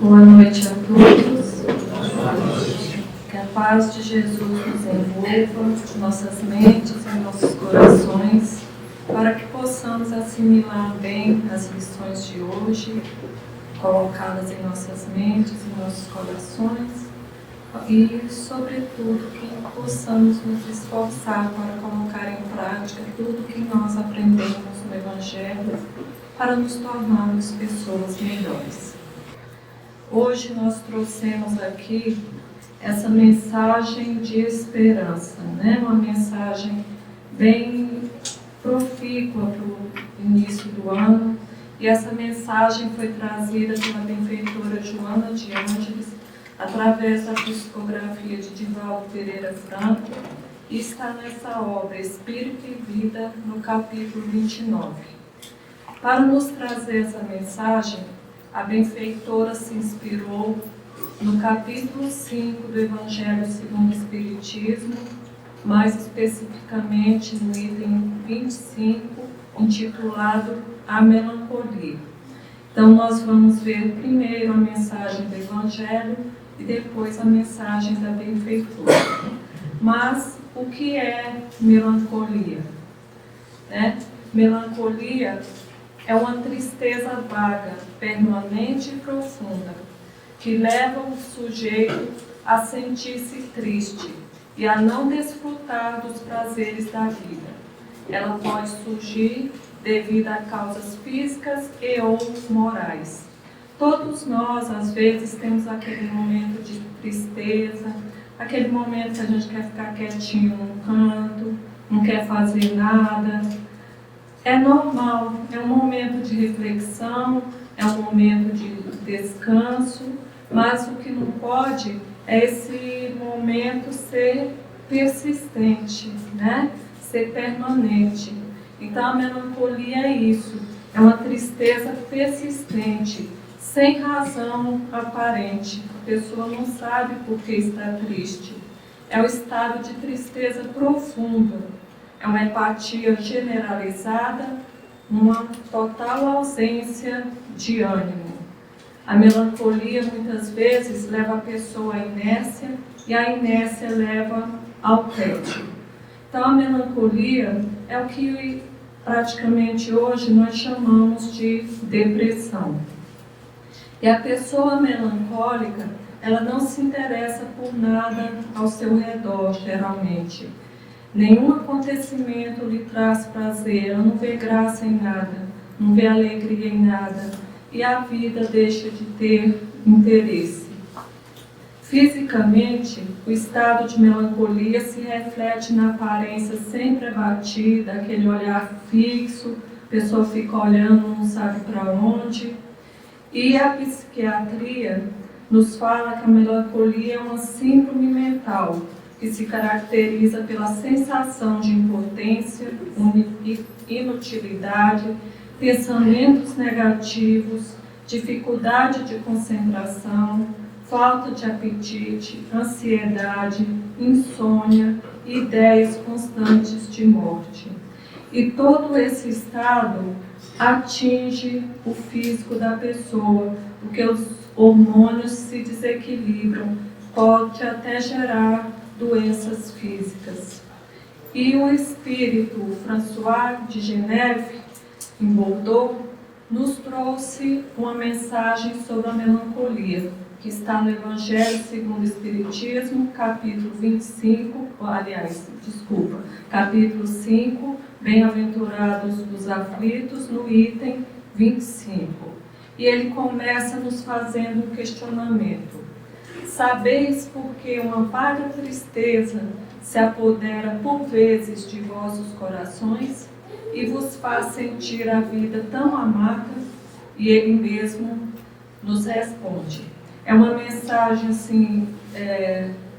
Boa noite a todos. Que a paz de Jesus nos envolva, nossas mentes e nossos corações, para que possamos assimilar bem as lições de hoje, colocá-las em nossas mentes e nossos corações, e, sobretudo, que possamos nos esforçar para colocar em prática tudo que nós aprendemos no Evangelho, para nos tornarmos pessoas melhores. Hoje nós trouxemos aqui essa mensagem de esperança, né? Uma mensagem bem profícua para o início do ano, e essa mensagem foi trazida pela benfeitora Joana de Ângeles através da psicografia de Divaldo Pereira Franco, e está nessa obra Espírito e Vida, no capítulo 29. Para nos trazer essa mensagem, a benfeitora se inspirou no capítulo 5 do Evangelho segundo o Espiritismo, mais especificamente no item 25, intitulado A Melancolia. Então, nós vamos ver primeiro a mensagem do Evangelho e depois a mensagem da benfeitora. Mas, o que é melancolia? Melancolia é uma tristeza vaga, permanente e profunda, que leva o sujeito a sentir-se triste e a não desfrutar dos prazeres da vida. Ela pode surgir devido a causas físicas e ou morais. Todos nós, às vezes, temos aquele momento de tristeza, aquele momento que a gente quer ficar quietinho num canto, não quer fazer nada. É normal, é um momento de reflexão, é um momento de descanso, mas o que não pode é esse momento ser persistente, né? Ser permanente. Então a melancolia é isso, é uma tristeza persistente, sem razão aparente. A pessoa não sabe por que está triste. É o estado de tristeza profunda. É uma apatia generalizada, uma total ausência de ânimo. A melancolia, muitas vezes, leva a pessoa à inércia, e a inércia leva ao tédio. Então, a melancolia é o que praticamente hoje nós chamamos de depressão. E a pessoa melancólica, ela não se interessa por nada ao seu redor, geralmente. Nenhum acontecimento lhe traz prazer, ela não vê graça em nada, não vê alegria em nada, e a vida deixa de ter interesse. Fisicamente, o estado de melancolia se reflete na aparência sempre abatida, aquele olhar fixo, a pessoa fica olhando, não sabe para onde. E a psiquiatria nos fala que a melancolia é uma síndrome mental, que se caracteriza pela sensação de impotência, inutilidade, pensamentos negativos, dificuldade de concentração, falta de apetite, ansiedade, insônia, ideias constantes de morte. E todo esse estado atinge o físico da pessoa, porque os hormônios se desequilibram, pode até gerar doenças físicas. E o espírito François de Geneve, em Bordeaux, nos trouxe uma mensagem sobre a melancolia, que está no Evangelho segundo o Espiritismo, capítulo 5, Bem-aventurados os aflitos, no item 25. E ele começa nos fazendo um questionamento. Sabeis por que uma vaga tristeza se apodera por vezes de vossos corações e vos faz sentir a vida tão amarga? E ele mesmo nos responde. É uma mensagem assim,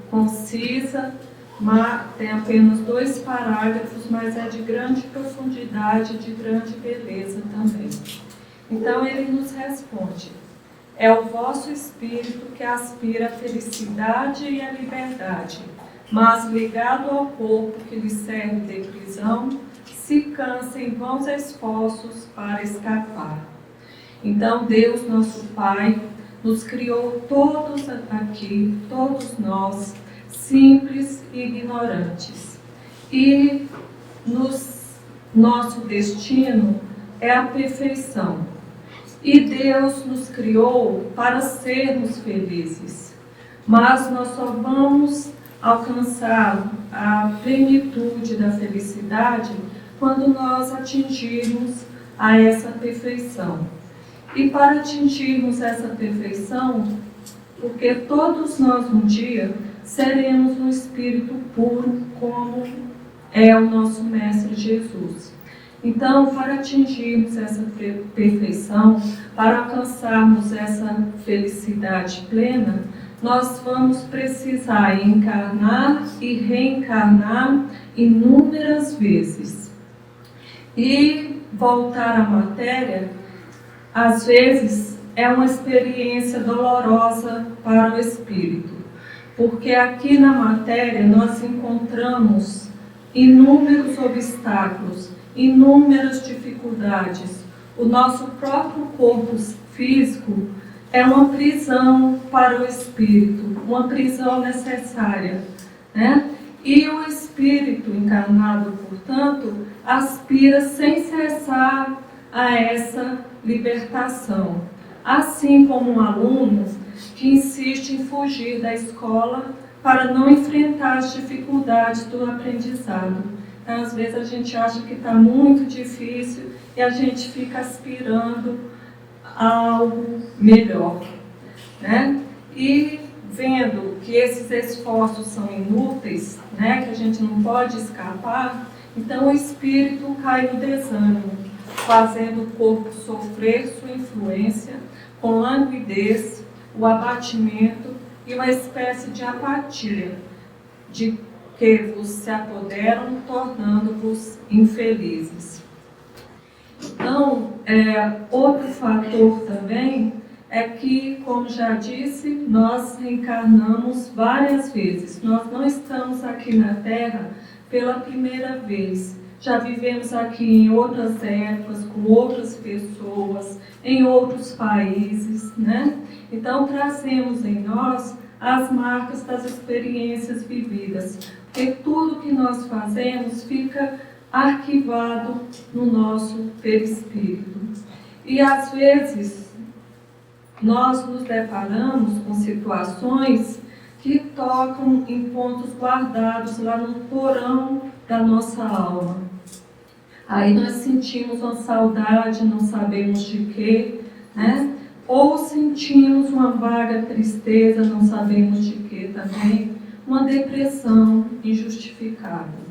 concisa, mas tem apenas 2 parágrafos, mas é de grande profundidade, de grande beleza também. Então ele nos responde. É o vosso espírito que aspira a felicidade e a liberdade, mas ligado ao corpo que lhe serve de prisão, se cansa em vãos esforços para escapar. Então Deus, nosso Pai, nos criou todos aqui, todos nós, simples e ignorantes. E nosso destino é a perfeição. E Deus nos criou para sermos felizes. Mas nós só vamos alcançar a plenitude da felicidade quando nós atingirmos a essa perfeição. E para atingirmos essa perfeição, porque todos nós um dia seremos um espírito puro, como é o nosso Mestre Jesus. Então, para atingirmos essa perfeição, para alcançarmos essa felicidade plena, nós vamos precisar encarnar e reencarnar inúmeras vezes. E voltar à matéria, às vezes, é uma experiência dolorosa para o espírito, porque aqui na matéria nós encontramos inúmeros obstáculos, inúmeras dificuldades. O nosso próprio corpo físico é uma prisão para o espírito, uma prisão necessária, né? E o espírito encarnado, portanto, aspira sem cessar a essa libertação. Assim como um aluno que insiste em fugir da escola para não enfrentar as dificuldades do aprendizado. Então, às vezes a gente acha que está muito difícil e a gente fica aspirando a algo melhor, né? E vendo que esses esforços são inúteis, né, que a gente não pode escapar, então o espírito cai no desânimo, fazendo o corpo sofrer sua influência com languidez, o abatimento e uma espécie de apatia, de que vos se apoderam, tornando-vos infelizes. Então, outro fator também é que, como já disse, nós reencarnamos várias vezes. Nós não estamos aqui na Terra pela primeira vez. Já vivemos aqui em outras épocas, com outras pessoas, em outros países, né? Então, trazemos em nós as marcas das experiências vividas, porque tudo que nós fazemos fica arquivado no nosso perispírito. E, às vezes, nós nos deparamos com situações que tocam em pontos guardados lá no porão da nossa alma. Aí nós sentimos uma saudade, não sabemos de quê, né? Ou sentimos uma vaga tristeza, não sabemos de quê também, uma depressão injustificável.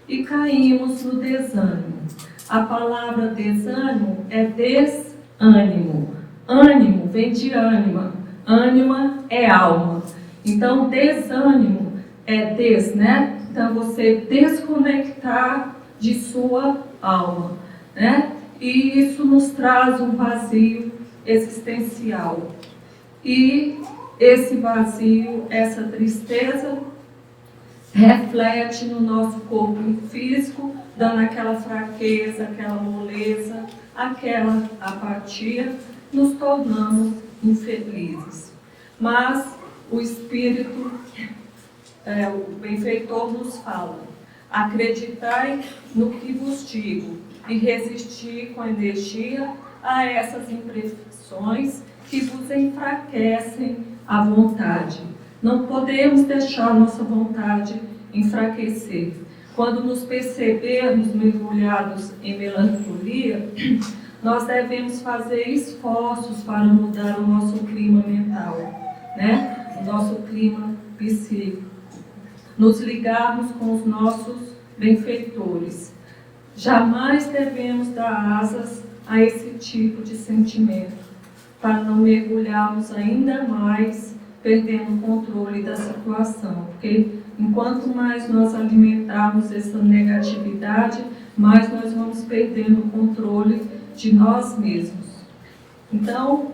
E caímos no desânimo. A palavra desânimo é desânimo. Ânimo vem de ânima. Ânima é alma. Então, desânimo é né? Então, você desconectar de sua alma, né? E isso nos traz um vazio existencial. E esse vazio, essa tristeza, reflete no nosso corpo físico, dando aquela fraqueza, aquela moleza, aquela apatia, nos tornamos infelizes. Mas o Espírito, o benfeitor nos fala: acreditai no que vos digo e resistir com energia a essas impressões que vos enfraquecem a vontade. Não podemos deixar nossa vontade enfraquecer. Quando nos percebermos mergulhados em melancolia, nós devemos fazer esforços para mudar o nosso clima mental, né? O nosso clima psíquico. Nos ligarmos com os nossos benfeitores. Jamais devemos dar asas a esse tipo de sentimento, para não mergulharmos ainda mais, perdendo o controle da situação. Porque enquanto mais nós alimentarmos essa negatividade, mais nós vamos perdendo o controle de nós mesmos. Então,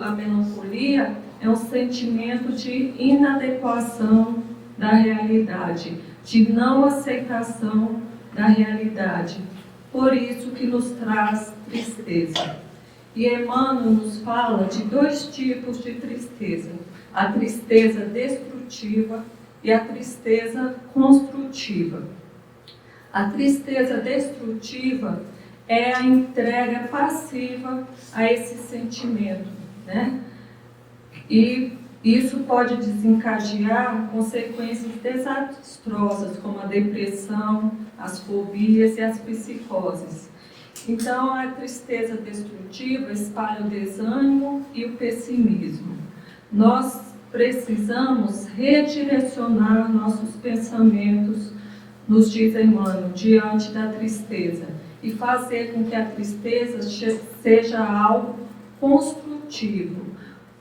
a melancolia é um sentimento de inadequação da realidade, de não aceitação da realidade. Por isso que nos traz tristeza. E Emmanuel nos fala de 2 tipos de tristeza: a tristeza destrutiva e a tristeza construtiva. A tristeza destrutiva é a entrega passiva a esse sentimento, né? E isso pode desencadear consequências desastrosas, como a depressão, as fobias e as psicoses. Então, a tristeza destrutiva espalha o desânimo e o pessimismo. Nós precisamos redirecionar nossos pensamentos, nos diz Emmanuel, diante da tristeza, e fazer com que a tristeza seja algo construtivo,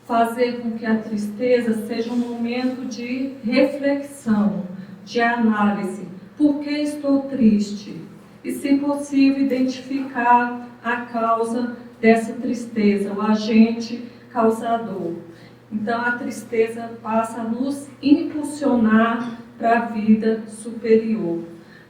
fazer com que a tristeza seja um momento de reflexão, de análise. Por que estou triste? E, se possível, identificar a causa dessa tristeza, o agente causador. Então, a tristeza passa a nos impulsionar para a vida superior.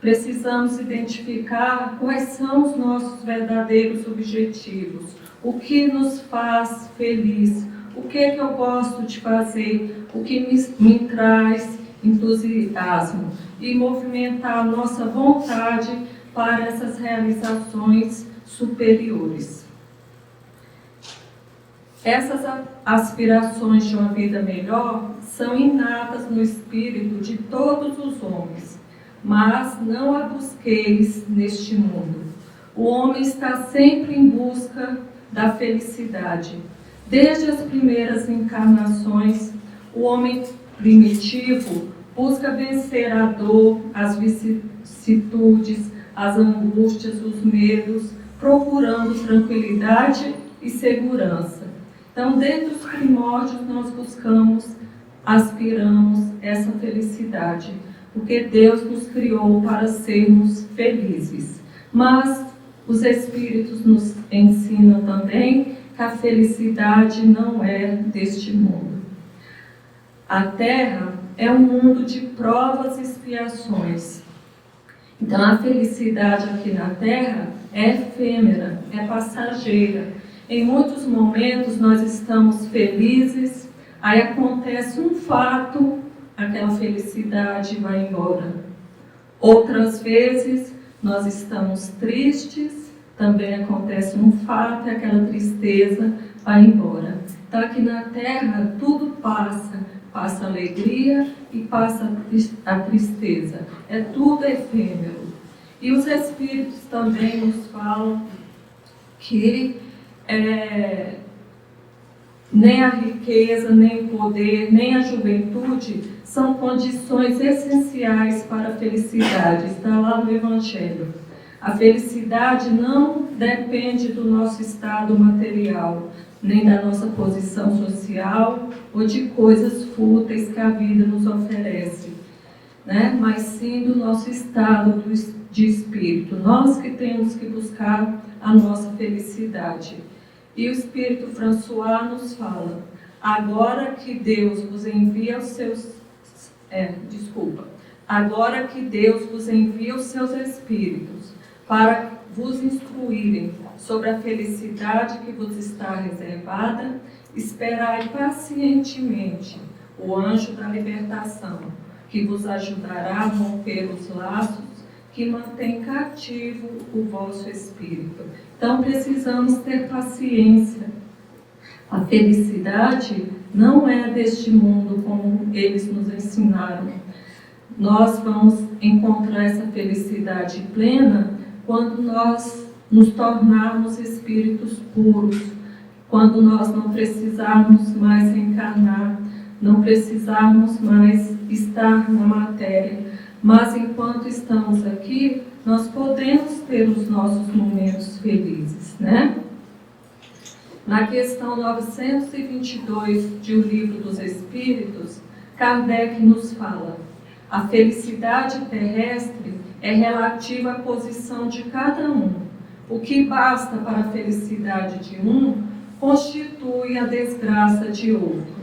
Precisamos identificar quais são os nossos verdadeiros objetivos, o que nos faz feliz, o que é que eu gosto de fazer, o que me traz entusiasmo, e movimentar a nossa vontade para essas realizações superiores. Essas aspirações de uma vida melhor são inatas no espírito de todos os homens, mas não a busqueis neste mundo. O homem está sempre em busca da felicidade. Desde as primeiras encarnações, o homem primitivo busca vencer a dor, as vicissitudes, as angústias, os medos, procurando tranquilidade e segurança. Então, desde os primórdios, nós buscamos, aspiramos essa felicidade, porque Deus nos criou para sermos felizes. Mas os Espíritos nos ensinam também que a felicidade não é deste mundo. A Terra é um mundo de provas e expiações. Então, a felicidade aqui na Terra é efêmera, é passageira. Em muitos momentos nós estamos felizes, aí acontece um fato, aquela felicidade vai embora. Outras vezes nós estamos tristes, também acontece um fato e aquela tristeza vai embora. Então, aqui na Terra tudo passa a alegria e passa a tristeza. É tudo efêmero. E os Espíritos também nos falam que nem a riqueza, nem o poder, nem a juventude são condições essenciais para a felicidade. Está lá no Evangelho. A felicidade não depende do nosso estado material, nem da nossa posição social ou de coisas fúteis que a vida nos oferece, né? Mas sim do nosso estado de espírito. Nós que temos que buscar a nossa felicidade. E o Espírito François nos fala: agora que Deus vos envia os seus Espíritos para vos instruírem sobre a felicidade que vos está reservada, esperai pacientemente o anjo da libertação, que vos ajudará a romper os laços que mantém cativo o vosso espírito. Então, precisamos ter paciência. A felicidade não é deste mundo, como eles nos ensinaram. Nós vamos encontrar essa felicidade plena quando nós nos tornarmos espíritos puros, quando nós não precisarmos mais reencarnar, não precisarmos mais estar na matéria. Mas enquanto estamos aqui, nós podemos ter os nossos momentos felizes, né? Na questão 922 de O Livro dos Espíritos, Kardec nos fala: a felicidade terrestre é relativa à posição de cada um. O que basta para a felicidade de um constitui a desgraça de outro.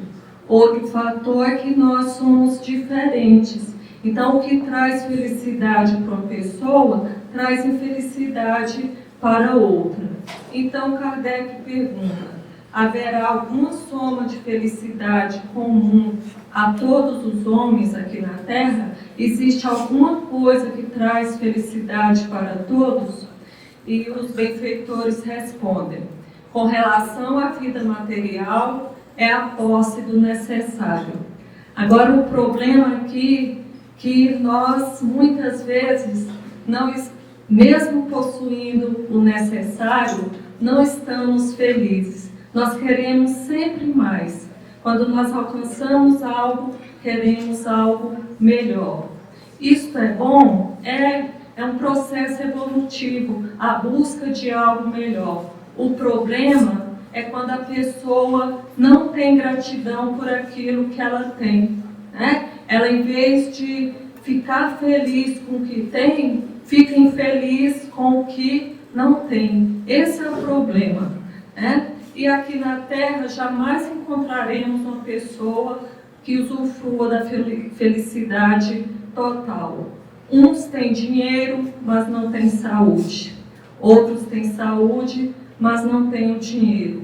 Outro fator é que nós somos diferentes. Então, o que traz felicidade para uma pessoa, traz infelicidade para outra. Então Kardec pergunta: haverá alguma soma de felicidade comum a todos os homens aqui na Terra? Existe alguma coisa que traz felicidade para todos? E os benfeitores respondem: com relação à vida material, é a posse do necessário. Agora, o problema aqui é que nós, muitas vezes, mesmo possuindo o necessário, não estamos felizes. Nós queremos sempre mais. Quando nós alcançamos algo, queremos algo melhor. Isto é bom? É um processo evolutivo, a busca de algo melhor. O problema é quando a pessoa não tem gratidão por aquilo que ela tem, né? Ela, em vez de ficar feliz com o que tem, fica infeliz com o que não tem. Esse é o problema, né? E aqui na Terra jamais encontraremos uma pessoa que usufrua da felicidade total. Uns têm dinheiro, mas não têm saúde. Outros têm saúde, mas não têm o dinheiro.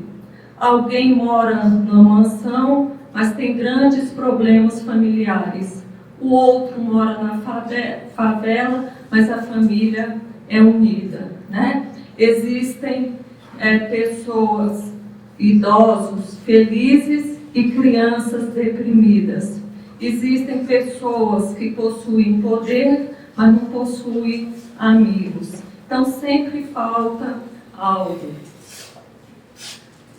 Alguém mora numa mansão, mas tem grandes problemas familiares. O outro mora na favela, mas a família é unida, né? Existem pessoas, idosos felizes e crianças deprimidas. Existem pessoas que possuem poder, mas não possuem amigos. Então sempre falta algo.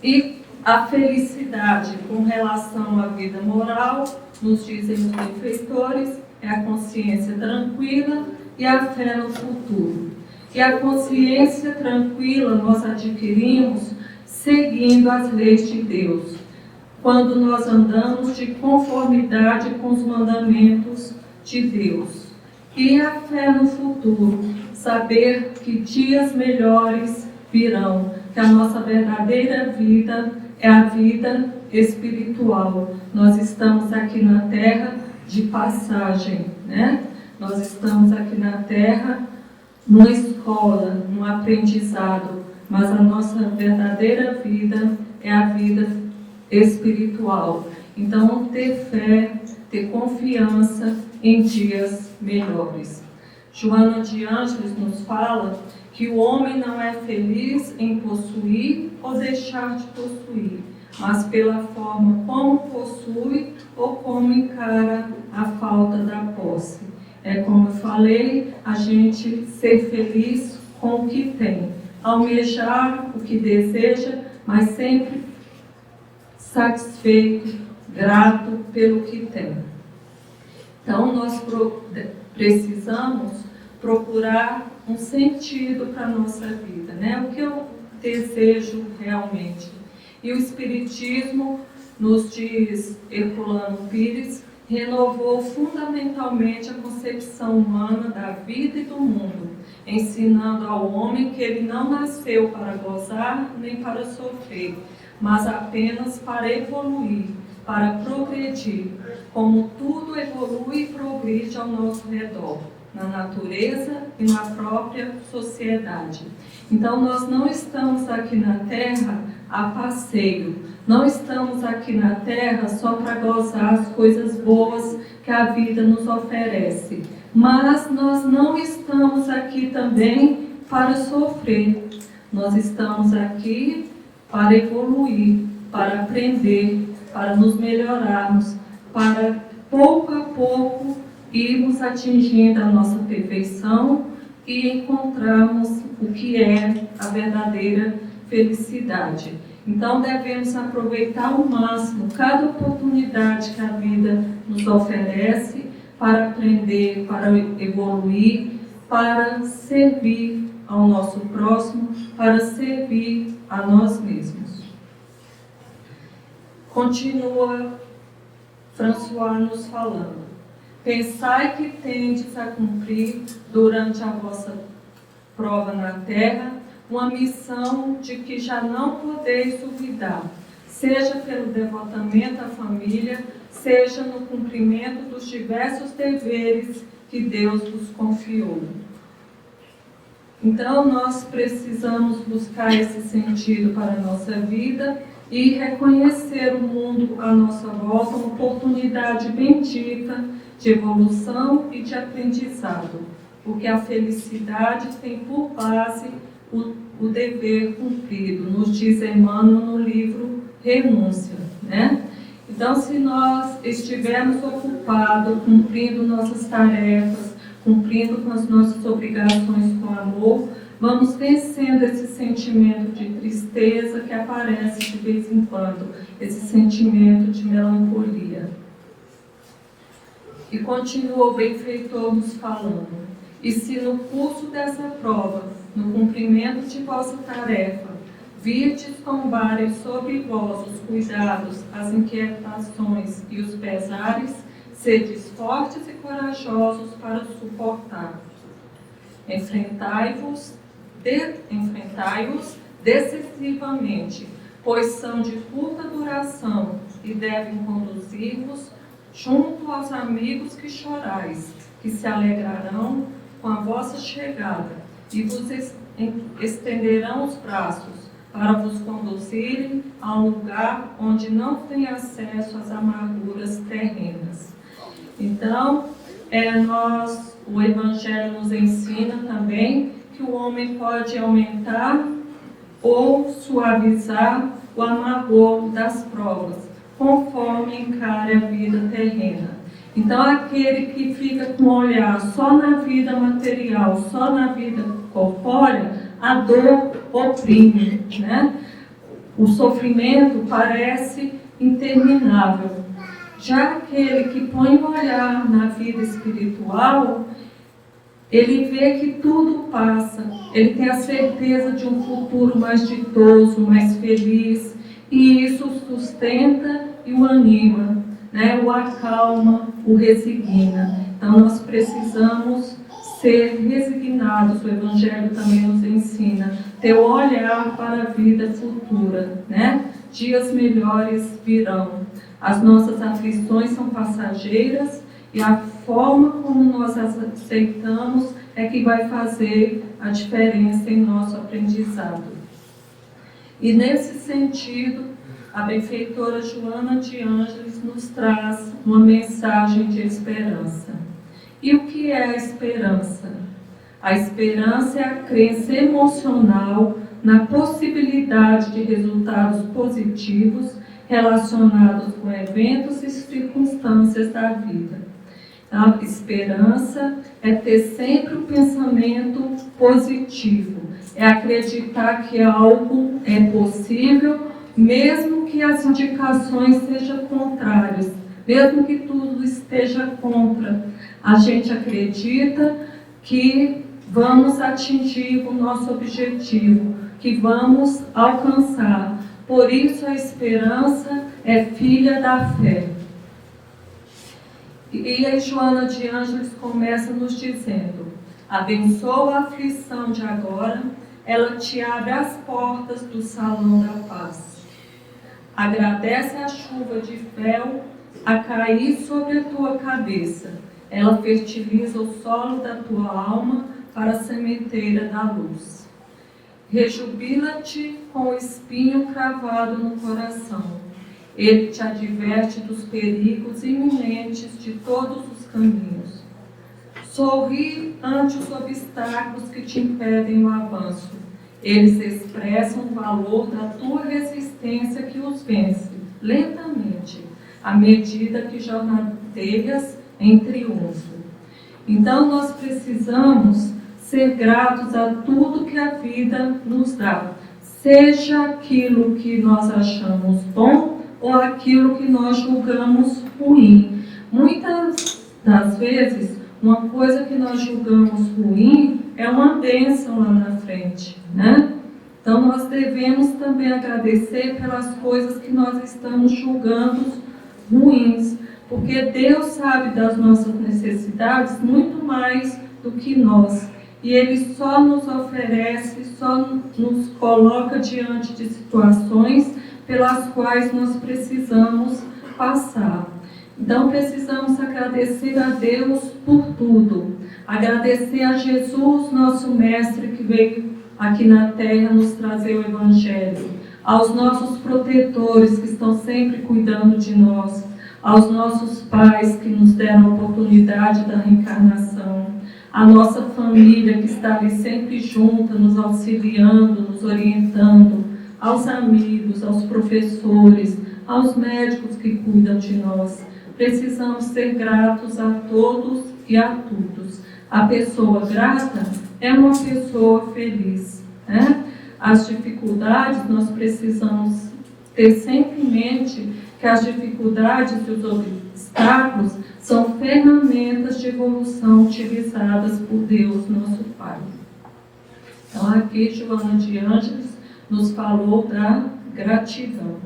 E a felicidade com relação à vida moral, nos dizem os benfeitores, é a consciência tranquila e a fé no futuro. E a consciência tranquila nós adquirimos seguindo as leis de Deus, quando nós andamos de conformidade com os mandamentos de Deus. E a fé no futuro, saber que dias melhores virão, que a nossa verdadeira vida é a vida espiritual. Nós estamos aqui na Terra de passagem, né? Nós estamos aqui na Terra numa escola, num aprendizado, mas a nossa verdadeira vida é a vida espiritual. Então, ter fé, ter confiança em dias melhores. Joana de Ângeles nos fala que o homem não é feliz em possuir ou deixar de possuir, mas pela forma como possui ou como encara a falta da posse. É como eu falei, a gente ser feliz com o que tem, almejar o que deseja, mas sempre satisfeito, grato pelo que tem. Então, nós precisamos procurar um sentido para a nossa vida, né? O que eu desejo realmente. E o Espiritismo, nos diz Herculano Pires, renovou fundamentalmente a concepção humana da vida e do mundo, ensinando ao homem que ele não nasceu para gozar nem para sofrer, mas apenas para evoluir, para progredir, como tudo evolui e progride ao nosso redor, na natureza e na própria sociedade. Então, nós não estamos aqui na Terra a passeio, não estamos aqui na Terra só para gozar as coisas boas que a vida nos oferece, mas nós não estamos aqui também para sofrer, nós estamos aqui para evoluir, para aprender, para nos melhorarmos, para pouco a pouco irmos atingindo a nossa perfeição e encontrarmos o que é a verdadeira felicidade. Então devemos aproveitar ao máximo cada oportunidade que a vida nos oferece para aprender, para evoluir, para servir ao nosso próximo, para servir a nós mesmos. Continua François nos falando: pensai que tendes a cumprir durante a vossa prova na terra uma missão de que já não podeis duvidar, seja pelo devotamento à família, seja no cumprimento dos diversos deveres que Deus vos confiou. Então, nós precisamos buscar esse sentido para a nossa vida e reconhecer o mundo à nossa volta uma oportunidade bendita de evolução e de aprendizado, porque a felicidade tem por base o dever cumprido, nos diz Emmanuel no livro Renúncia, né? Então, se nós estivermos ocupados, cumprindo nossas tarefas, cumprindo com as nossas obrigações com amor, vamos vencendo esse sentimento de tristeza que aparece de vez em quando, esse sentimento de melancolia. E continua o benfeitor nos falando: e se no curso dessa prova, no cumprimento de vossa tarefa, virdes tombarem sobre vós os cuidados, as inquietações e os pesares, sedes fortes e corajosos para suportar. Enfrentai-os decisivamente, pois são de curta duração e devem conduzir-vos junto aos amigos que chorais, que se alegrarão com a vossa chegada e vos estenderão os braços para vos conduzirem a um lugar onde não tem acesso às amarguras terrenas. Então, o Evangelho nos ensina também que o homem pode aumentar ou suavizar o amargor das provas, conforme encare a vida terrena. Então, aquele que fica com o olhar só na vida material, só na vida corpórea, a dor oprime, né? O sofrimento parece interminável. Já aquele que põe o olhar na vida espiritual, ele vê que tudo passa, ele tem a certeza de um futuro mais ditoso, mais feliz, e isso o sustenta e o anima, né? O acalma, o resigna. Então nós precisamos ser resignados, o Evangelho também nos ensina, ter o olhar para a vida futura, né? Dias melhores virão. As nossas aflições são passageiras e a forma como nós as aceitamos é que vai fazer a diferença em nosso aprendizado. E nesse sentido, a benfeitora Joana de Ângeles nos traz uma mensagem de esperança. E o que é a esperança? A esperança é a crença emocional na possibilidade de resultados positivos relacionados com eventos e circunstâncias da vida. A esperança é ter sempre um pensamento positivo, é acreditar que algo é possível, mesmo que as indicações sejam contrárias, mesmo que tudo esteja contra. A gente acredita que vamos atingir o nosso objetivo, que vamos alcançar. Por isso a esperança é filha da fé. E a Joana de Ângeles começa nos dizendo: abençoa a aflição de agora, ela te abre as portas do salão da paz. Agradece a chuva de fel a cair sobre a tua cabeça. Ela fertiliza o solo da tua alma para a sementeira da luz. Rejubila-te com o espinho cravado no coração. Ele te adverte dos perigos iminentes de todos os caminhos. Sorri ante os obstáculos que te impedem o avanço. Eles expressam o valor da tua resistência que os vence, lentamente, à medida que jornadeias em triunfo. Então nós precisamos ser gratos a tudo que a vida nos dá, seja aquilo que nós achamos bom ou aquilo que nós julgamos ruim. Muitas das vezes, uma coisa que nós julgamos ruim é uma bênção lá na frente, né? Então nós devemos também agradecer pelas coisas que nós estamos julgando ruins, porque Deus sabe das nossas necessidades muito mais do que nós. E Ele só nos oferece, só nos coloca diante de situações pelas quais nós precisamos passar. Então precisamos agradecer a Deus por tudo. Agradecer a Jesus, nosso Mestre, que veio aqui na terra nos trazer o Evangelho. Aos nossos protetores que estão sempre cuidando de nós. Aos nossos pais que nos deram a oportunidade da reencarnação. A nossa família que está ali sempre junta, nos auxiliando, nos orientando. Aos amigos, aos professores, aos médicos que cuidam de nós. Precisamos ser gratos a todos e a todos. A pessoa grata é uma pessoa feliz, né? As dificuldades, nós precisamos ter sempre em mente que as dificuldades e os obstáculos são ferramentas de evolução utilizadas por Deus, nosso Pai. Então, aqui, Joana de Ângeles nos falou da gratidão.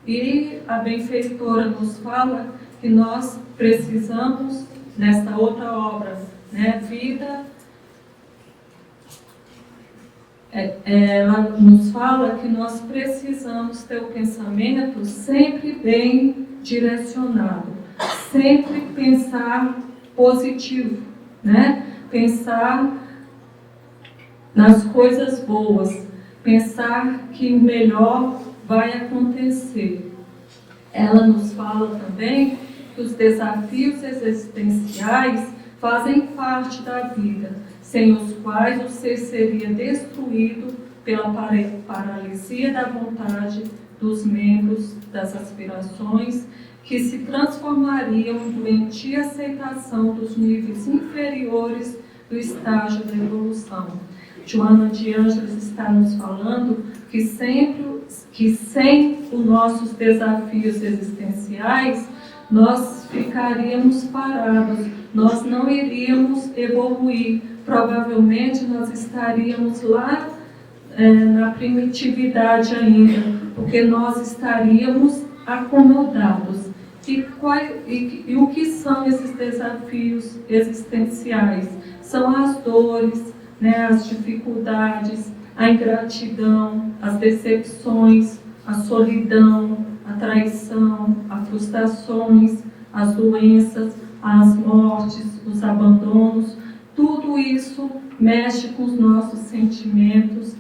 E a benfeitora nos fala que nós precisamos, nesta outra obra, né, Vida, ela nos fala que nós precisamos ter o pensamento sempre bem direcionado, sempre pensar positivo, né? Pensar nas coisas boas, pensar que o melhor vai acontecer. Ela nos fala também que os desafios existenciais fazem parte da vida, sem os quais o ser seria destruído pela paralisia da vontade dos membros das aspirações, que se transformariam em doentia aceitação dos níveis inferiores do estágio da evolução. Joana de Ângeles está nos falando que sem os nossos desafios existenciais, nós ficaríamos parados, nós não iríamos evoluir. Provavelmente nós estaríamos lá na primitividade ainda, porque nós estaríamos acomodados. E o que são esses desafios existenciais? São as dores, né, as dificuldades, a ingratidão, as decepções, a solidão, a traição, as frustrações, as doenças, as mortes, os abandonos. Tudo isso mexe com os nossos sentimentos,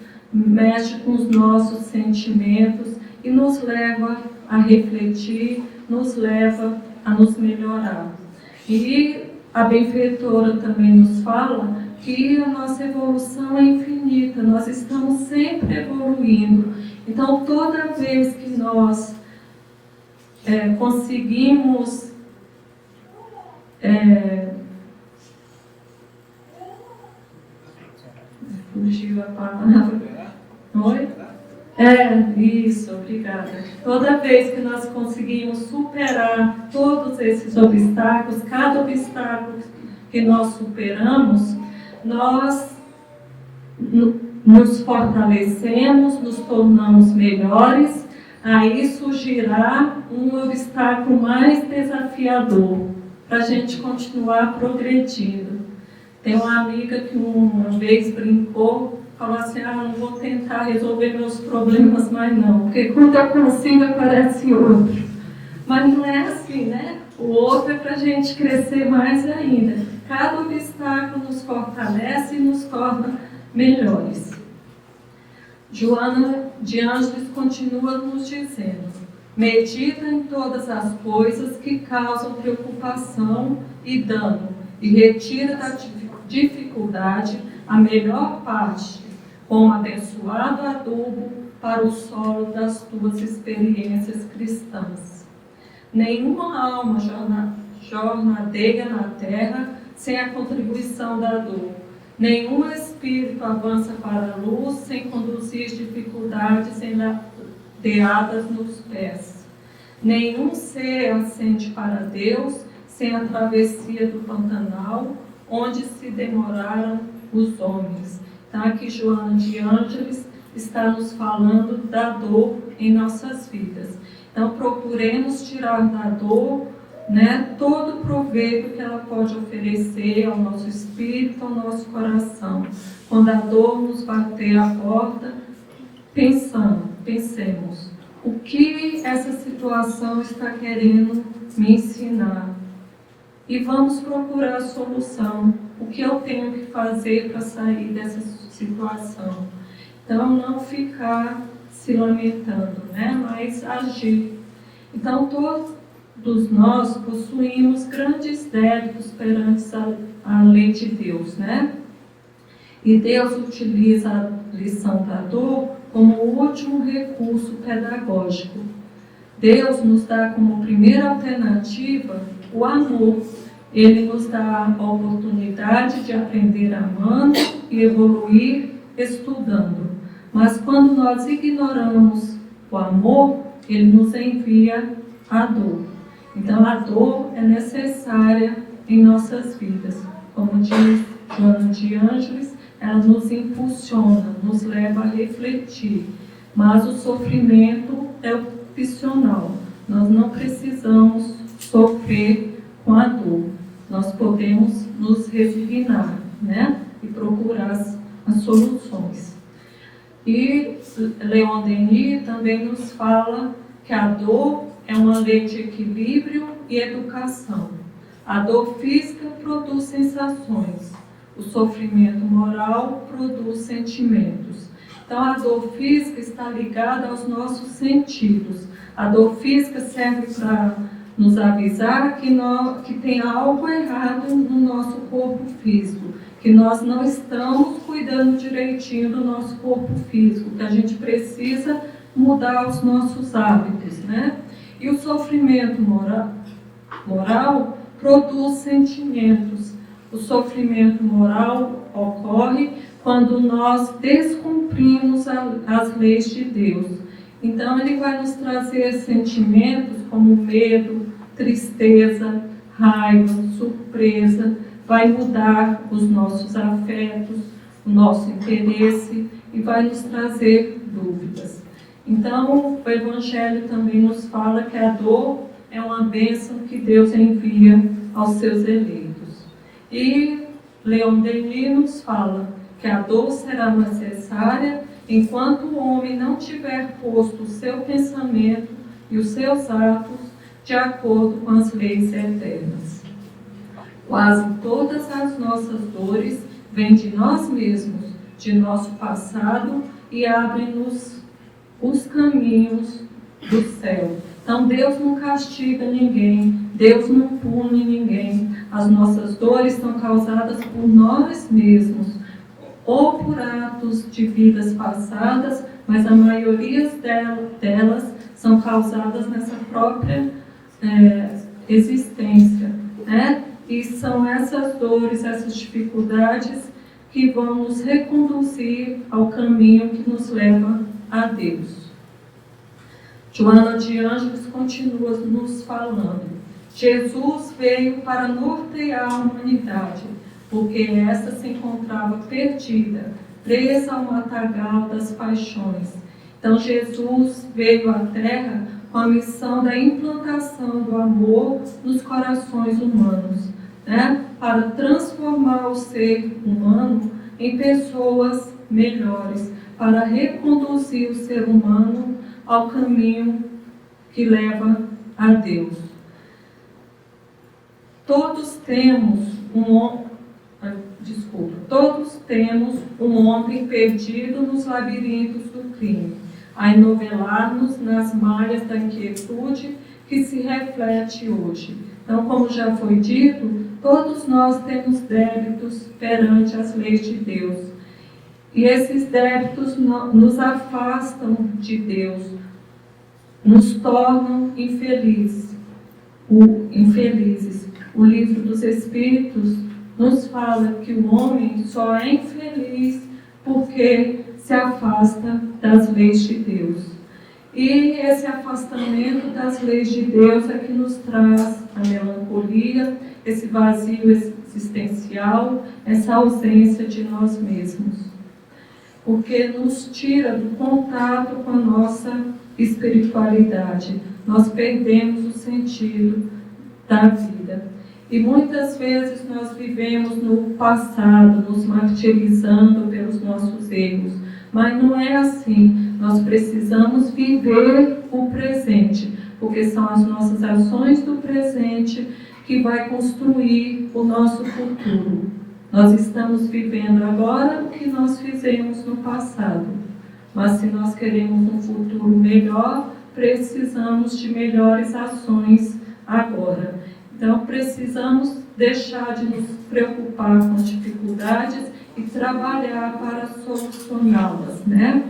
e nos leva a refletir, nos leva a nos melhorar. E a benfeitora também nos fala que a nossa evolução é infinita, nós estamos sempre evoluindo. Então, toda vez que nós conseguimos fugiu a palavra. Oi? Isso, obrigada. Toda vez que nós conseguimos superar todos esses obstáculos, cada obstáculo que nós superamos, nós nos fortalecemos, nos tornamos melhores, aí surgirá um obstáculo mais desafiador, para a gente continuar progredindo. Tem uma amiga que uma vez brincou, falou assim, não vou tentar resolver meus problemas mais não, porque quando eu consigo aparece outro. Mas não é assim, né? O outro é para a gente crescer mais ainda. Cada obstáculo nos fortalece e nos torna melhores. Joana de Ângeles continua nos dizendo: medita em todas as coisas que causam preocupação e dano, e retira da dificuldade a melhor parte, como abençoado adubo para o solo das tuas experiências cristãs. Nenhuma alma jornadeia na terra sem a contribuição da dor. Nenhum espírito avança para a luz sem conduzir dificuldades enladeadas nos pés. Nenhum ser ascende para Deus sem a travessia do Pantanal, onde se demoraram os homens. Então, aqui Joana de Ângeles está nos falando da dor em nossas vidas. Então, procuremos tirar da dor, né, todo o proveito que ela pode oferecer ao nosso espírito, ao nosso coração. Quando a dor nos bater a porta, pensemos, o que essa situação está querendo me ensinar? e vamos procurar a solução. O que eu tenho que fazer para sair dessa situação? Então, não ficar se lamentando, né? Mas agir. Então, todos nós possuímos grandes débitos perante a lei de Deus, né? E Deus utiliza a lição da dor como o último recurso pedagógico. Deus nos dá como primeira alternativa o amor. Ele nos dá a oportunidade de aprender amando e evoluir estudando. Mas quando nós ignoramos o amor, ele nos envia a dor. Então a dor é necessária em nossas vidas. Como diz Joana de Ângeles, ela nos impulsiona, nos leva a refletir. Mas o sofrimento é opcional. Nós não precisamos sofrer com a dor. Nós podemos nos resignar, né? E procurar as soluções. E Leon Denis também nos fala que a dor é uma lei de equilíbrio e educação. A dor física produz sensações. O sofrimento moral produz sentimentos. Então, a dor física está ligada aos nossos sentidos. A dor física serve para nos avisar que tem algo errado no nosso corpo físico, que nós não estamos cuidando direitinho do nosso corpo físico, que a gente precisa mudar os nossos hábitos, né? E o sofrimento moral produz sentimentos. O sofrimento moral ocorre quando nós descumprimos as leis de Deus. Então, ele vai nos trazer sentimentos como medo, tristeza, raiva, surpresa, vai mudar os nossos afetos, o nosso interesse e vai nos trazer dúvidas. Então, o Evangelho também nos fala que a dor é uma bênção que Deus envia aos seus eleitos. E Leon Denis nos fala que a dor será necessária enquanto o homem não tiver posto o seu pensamento e os seus atos de acordo com as leis eternas. Quase todas as nossas dores vêm de nós mesmos, de nosso passado, e abrem-nos os caminhos do céu. Então, Deus não castiga ninguém, Deus não pune ninguém. As nossas dores são causadas por nós mesmos, ou por atos de vidas passadas, mas a maioria delas são causadas nessa própria existência, né? E são essas dores, essas dificuldades que vão nos reconduzir ao caminho que nos leva a Deus. Joana de Ângeles continua nos falando: Jesus veio para nortear a humanidade, porque esta se encontrava perdida, presa ao matagal das paixões. Então Jesus veio à Terra com a missão da implantação do amor nos corações humanos, né? Para transformar o ser humano em pessoas melhores, para reconduzir o ser humano ao caminho que leva a Deus. Todos temos um homem perdido nos labirintos do crime, a enovelar-nos nas malhas da inquietude que se reflete hoje. Então, como já foi dito, todos nós temos débitos perante as leis de Deus. E esses débitos nos afastam de Deus, nos tornam infelizes. O livro dos Espíritos nos fala que o homem só é infeliz porque se afasta das leis de Deus. E esse afastamento das leis de Deus é que nos traz a melancolia, esse vazio existencial, essa ausência de nós mesmos. Porque nos tira do contato com a nossa espiritualidade. Nós perdemos o sentido da vida. E muitas vezes nós vivemos no passado, nos martirizando pelos nossos erros. Mas não é assim. Nós precisamos viver o presente, porque são as nossas ações do presente que vai construir o nosso futuro. Nós estamos vivendo agora o que nós fizemos no passado, mas se nós queremos um futuro melhor, precisamos de melhores ações agora. Então, precisamos deixar de nos preocupar com as dificuldades e trabalhar para solucioná-las, né?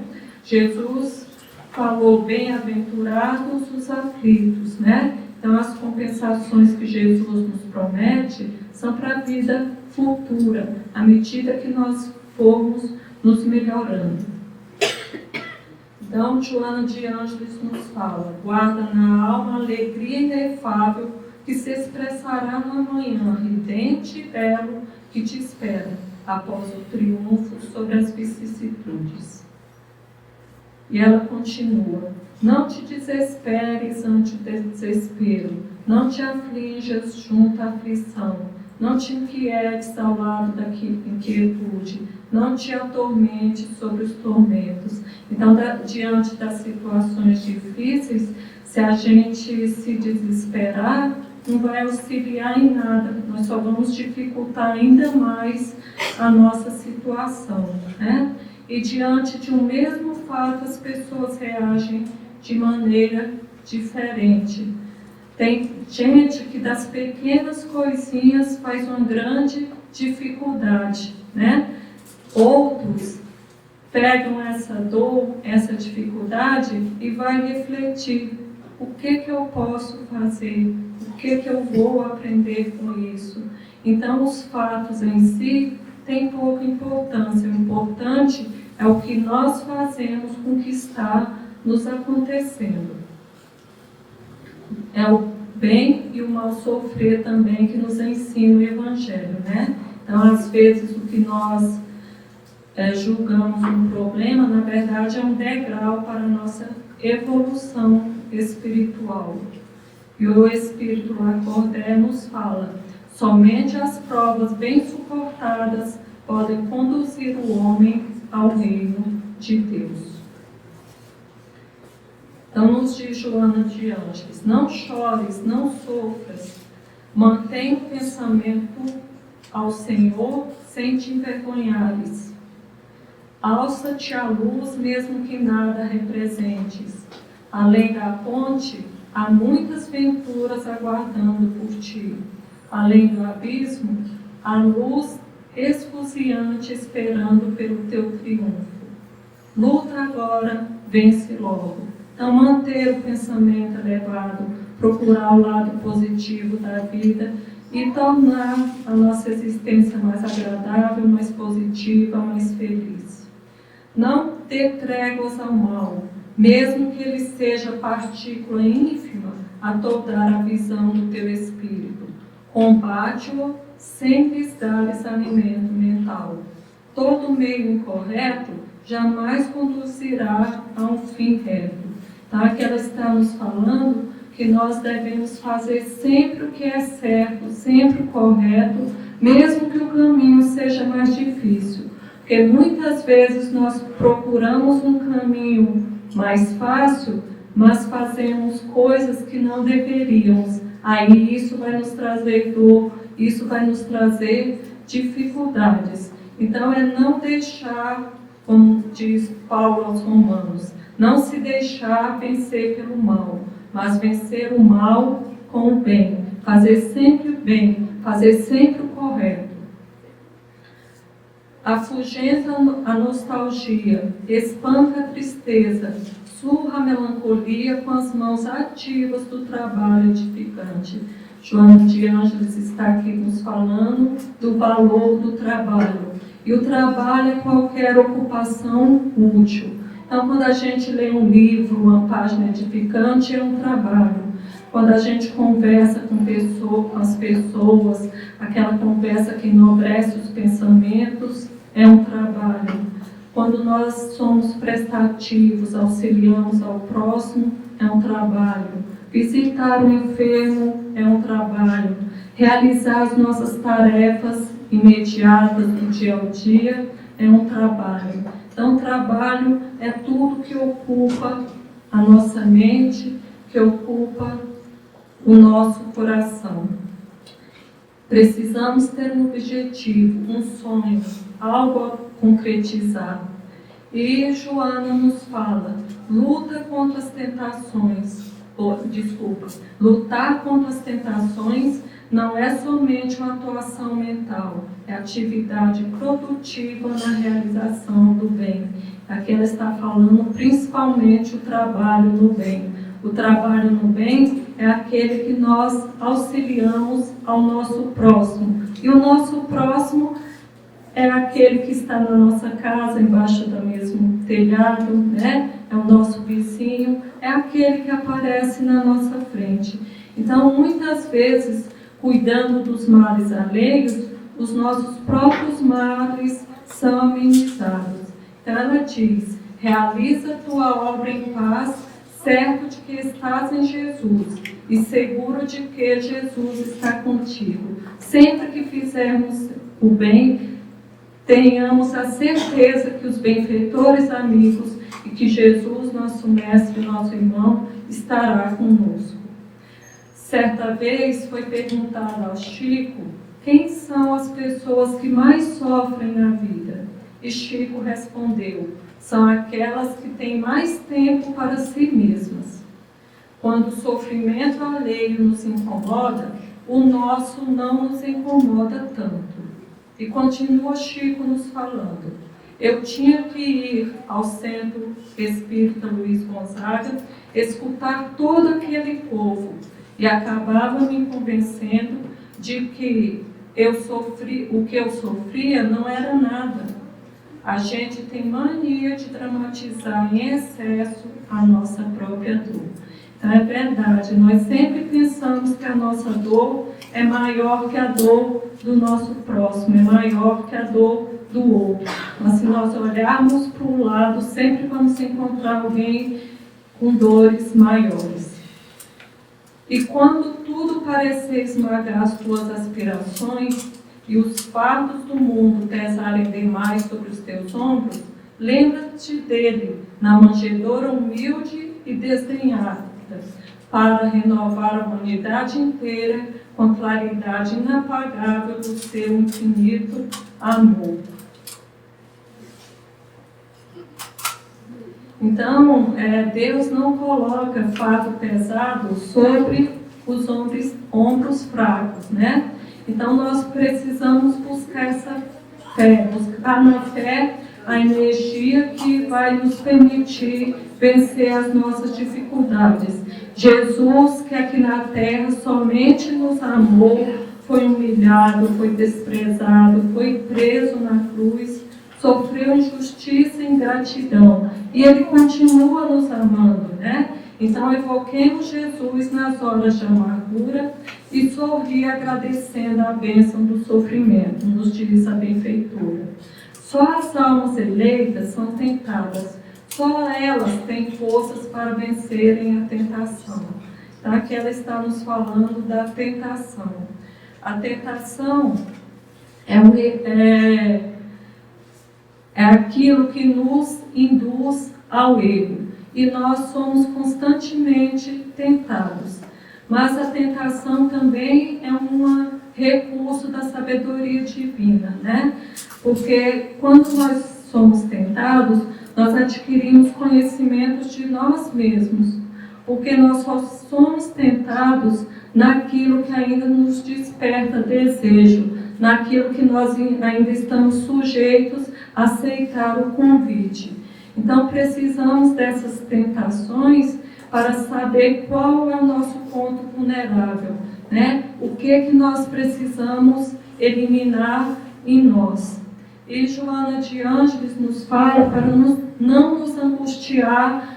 Jesus falou: bem-aventurados os aflitos, né? Então, as compensações que Jesus nos promete são para a vida futura, à medida que nós formos nos melhorando. Então, Joana de Ângeles nos fala: guarda na alma a alegria inefável que se expressará no amanhã ridente e belo que te espera, após o triunfo sobre as vicissitudes. E ela continua: não te desesperes ante o desespero, não te aflijas junto à aflição, não te inquietes ao lado da inquietude, não te atormentes sobre os tormentos. Então, diante das situações difíceis, se a gente se desesperar, não vai auxiliar em nada, nós só vamos dificultar ainda mais a nossa situação, né? E diante de um mesmo fato, as pessoas reagem de maneira diferente. Tem gente que das pequenas coisinhas faz uma grande dificuldade, né? Outros pegam essa dor, essa dificuldade e vai refletir: o que eu posso fazer? O que eu vou aprender com isso? Então, os fatos em si têm pouca importância. O importante é o que nós fazemos com o que está nos acontecendo. É o bem e o mal sofrer também que nos ensina o Evangelho, né? Então, às vezes, o que nós julgamos um problema, na verdade, é um degrau para a nossa evolução espiritual. E o Espírito Lacordaire nos fala: somente as provas bem suportadas podem conduzir o homem ao reino de Deus. Então, nos diz Joana de Ângeles: não chores, não sofras, mantém o pensamento ao Senhor sem te envergonhares. Alça-te à luz, mesmo que nada representes. Além da ponte, há muitas venturas aguardando por ti. Além do abismo, há luz esfuziante esperando pelo teu triunfo. Luta agora, vence logo. Então, manter o pensamento elevado, procurar o lado positivo da vida e tornar a nossa existência mais agradável, mais positiva, mais feliz. Não dê tréguas ao mal, mesmo que ele seja partícula ínfima a toldar a visão do teu espírito. Combate-o sem lhes dares alimento mental. Todo meio incorreto jamais conduzirá a um fim reto. Tá? Que ela está nos falando que nós devemos fazer sempre o que é certo, sempre o correto, mesmo que o caminho seja mais difícil. Porque muitas vezes nós procuramos um caminho mais fácil, mas fazemos coisas que não deveríamos. Aí isso vai nos trazer dor, isso vai nos trazer dificuldades. Então é não deixar, como diz Paulo aos Romanos, não se deixar vencer pelo mal, mas vencer o mal com o bem. Fazer sempre o bem, fazer sempre o correto. Afugenta a nostalgia, espanta a tristeza, surra a melancolia com as mãos ativas do trabalho edificante. Joana de Ângeles está aqui nos falando do valor do trabalho. E o trabalho é qualquer ocupação útil. Então, quando a gente lê um livro, uma página edificante, é um trabalho. Quando a gente conversa com as pessoas, aquela conversa que enobrece os pensamentos, é um trabalho. Quando nós somos prestativos, auxiliamos ao próximo, é um trabalho. Visitar o enfermo é um trabalho. Realizar as nossas tarefas imediatas do dia ao dia é um trabalho. Então, trabalho é tudo que ocupa a nossa mente, que ocupa o nosso coração. Precisamos ter um objetivo, um sonho, algo a concretizar. E Joana nos fala, lutar contra as tentações não é somente uma atuação mental, é atividade produtiva na realização do bem. Aqui ela está falando principalmente o trabalho no bem. O trabalho no bem é aquele que nós auxiliamos ao nosso próximo. E o nosso próximo é aquele que está na nossa casa, embaixo do mesmo telhado, né? É o nosso vizinho, é aquele que aparece na nossa frente. Então, muitas vezes, cuidando dos males alheios, os nossos próprios males são amenizados. Então, ela diz, realiza tua obra em paz, certo de que estás em Jesus e seguro de que Jesus está contigo. Sempre que fizermos o bem, tenhamos a certeza que os benfeitores amigos e que Jesus, nosso mestre, nosso irmão, estará conosco. Certa vez foi perguntado ao Chico quem são as pessoas que mais sofrem na vida. E Chico respondeu, são aquelas que têm mais tempo para si mesmas. Quando o sofrimento alheio nos incomoda, o nosso não nos incomoda tanto. E continua Chico nos falando. Eu tinha que ir ao Centro Espírita Luiz Gonzaga, escutar todo aquele povo, e acabava me convencendo de que o que eu sofria não era nada. A gente tem mania de dramatizar em excesso a nossa própria dor. Então é verdade, nós sempre pensamos que a nossa dor é maior que a dor do nosso próximo, é maior que a dor do outro. Mas se nós olharmos para o lado, sempre vamos encontrar alguém com dores maiores. E quando tudo parecer esmagar as tuas aspirações e os fardos do mundo pesarem demais sobre os teus ombros, lembra-te dele na manjedoura humilde e desdenhada, para renovar a humanidade inteira com a claridade inapagável do seu infinito amor. Então, Deus não coloca fardo pesado sobre os ombros fracos, né? Então, nós precisamos buscar essa fé, buscar na fé a energia que vai nos permitir vencer as nossas dificuldades. Jesus, que aqui na terra somente nos amou, foi humilhado, foi desprezado, foi preso na cruz, sofreu injustiça e ingratidão. E Ele continua nos amando, né? Então, evoquemos Jesus nas horas de amargura e sorri agradecendo a bênção do sofrimento, nos diz a benfeitora. Só as almas eleitas são tentadas, só elas têm forças para vencerem a tentação. Então, aqui ela está nos falando da tentação. A tentação é aquilo que nos induz ao erro. E nós somos constantemente tentados. Mas a tentação também é um recurso da sabedoria divina, né? Porque quando nós somos tentados, nós adquirimos conhecimentos de nós mesmos. Porque nós só somos tentados naquilo que ainda nos desperta desejo, naquilo que nós ainda estamos sujeitos a aceitar o convite. Então, precisamos dessas tentações para saber qual é o nosso ponto vulnerável, né? O que nós precisamos eliminar em nós. E Joana de Ângeles nos fala para não nos angustiar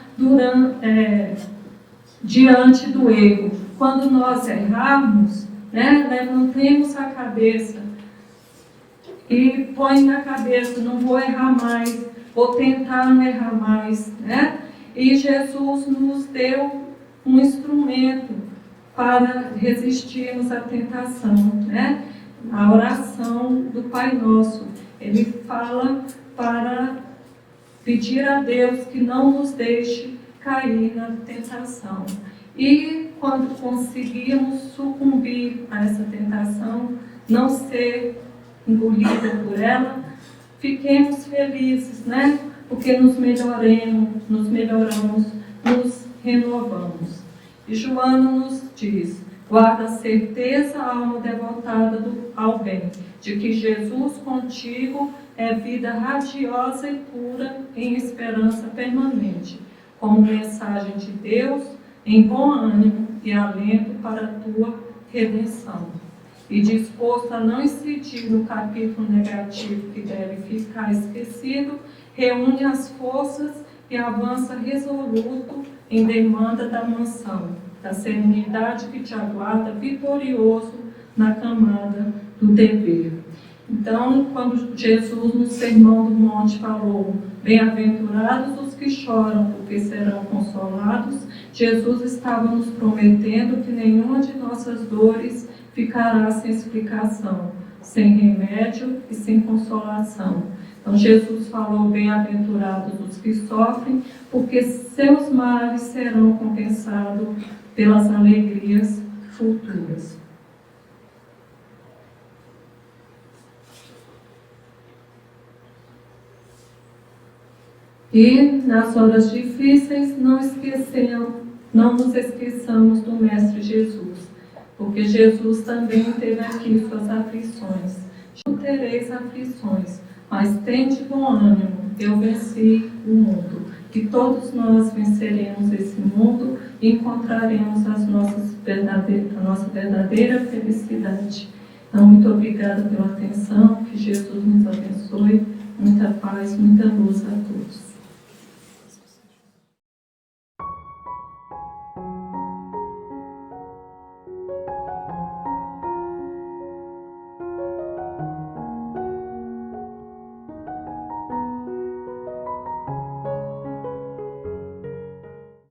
diante do erro. Quando nós errarmos, né, levantemos a cabeça e põe na cabeça, não vou errar mais, vou tentar não errar mais, né? E Jesus nos deu um instrumento para resistirmos à tentação, né? A oração do Pai Nosso. Ele fala para pedir a Deus que não nos deixe cair na tentação. E quando conseguirmos sucumbir a essa tentação, não ser engolida por ela, fiquemos felizes, né? Porque nos melhoramos, nos renovamos. E Joana nos diz: guarda a certeza, a alma devotada ao bem, de que Jesus contigo é vida radiosa e pura em esperança permanente, como mensagem de Deus, em bom ânimo e alento para a tua redenção. E disposto a não incidir no capítulo negativo que deve ficar esquecido, reúne as forças e avança resoluto em demanda da mansão, da serenidade que te aguarda vitorioso na camada do dever. Então, quando Jesus no Sermão do Monte falou: bem-aventurados os que choram, porque serão consolados, Jesus estava nos prometendo que nenhuma de nossas dores ficará sem explicação, sem remédio e sem consolação. Então Jesus falou: bem-aventurados os que sofrem, porque seus males serão compensados pelas alegrias futuras. E nas horas difíceis não nos esqueçamos do Mestre Jesus, porque Jesus também teve aqui suas aflições. Não tereis aflições, mas tende bom ânimo, eu venci o mundo. Que todos nós venceremos esse mundo e encontraremos a nossa verdadeira felicidade. Então, muito obrigada pela atenção, que Jesus nos abençoe, muita paz, muita luz a todos.